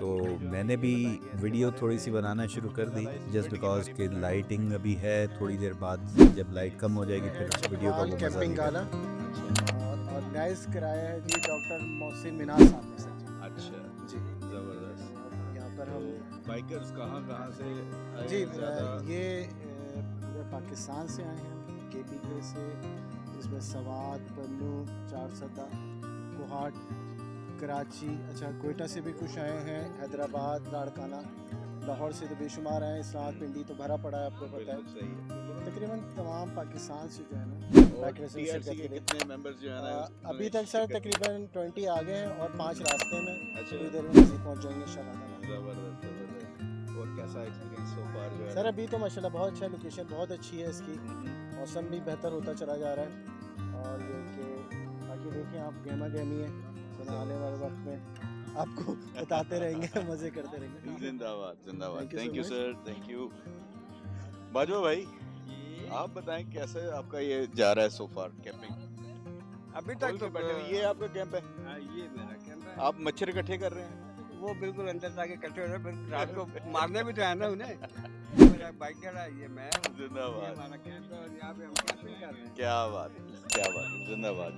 तो मैंने भी वीडियो थोड़ी सी बनाना शुरू कर दी, जस्ट बिकॉज कि लाइटिंग अभी है, थोड़ी देर बाद जब लाइट कम हो जाएगी फिर वीडियो का वो मज़ा कैंपिंग नहीं गाला रहेगा। और ऑर्गेनाइज कराया है जी डॉक्टर मोहसिन मिनाज साहब ने सर जी। अच्छा, जी जबरदस्त। यहाँ पर हम बाइकर्स कहाँ कहाँ से आए जी हैं ज़्यादा? ये पूरे पाकिस्तान से आए हैं, KPK से, जिसमें सवात, पन्नू, चारसदा, कोहाट, कराची, अच्छा कोयटा से भी कुछ आए हैं, हैदराबाद, लाड़काना, लाहौर से तो बेशुमार आए हैं, इस्लामाबाद पिंडी तो भरा पड़ा है, आपको पता बिल्कुल सही है। है। तकरीबन तमाम पाकिस्तान से जो है ना और बैकरेस में TRC शिरकत के के लिए कितने मेंबर्स जो है ना अभी तक सर तकरीबन 20 आ गए हैं और 5 रास्ते में, अच्छा। थोड़ी देर में मज़ीद पहुँच जाएंगे इंशाल्लाह। जबरदस्त जबरदस्त। और कैसा एक्सपीरियंस सो फार जो है? सर अभी तो माशाल्लाह बहुत अच्छा, लोकेशन बहुत अच्छी है इसकी, मौसम भी बेहतर होता चला जा रहा है और ये कि बाकी देखें आप गहमा गहमी है, तो आने वाले वक्त में आपको बताते रहेंगे, मज़े करते रहेंगे। जिंदाबाद जिंदाबाद। Thank you so thank you much. Sir, thank you. Bajwa भाई, आप बताएं कैसे आपका ये जा रहा है सो फार कैंपिंग? अभी तक तो बैठे हुए, ये आपका कैंप है? ये मेरा कैंप है। आप मच्छर इकट्ठे कर रहे हैं? वो बिल्कुल अंदर जाके इकट्ठे हो रहे हैं, फिर रात को मारने भी तो है ना उन्हें। मेरा बाइक है, ये मैं हूँ, ये जिंदाबाद। हमारा कैंप है और यहाँ पे हम कैंपिंग कर रहे हैं। क्या बात है, क्या बात है, जिंदाबाद।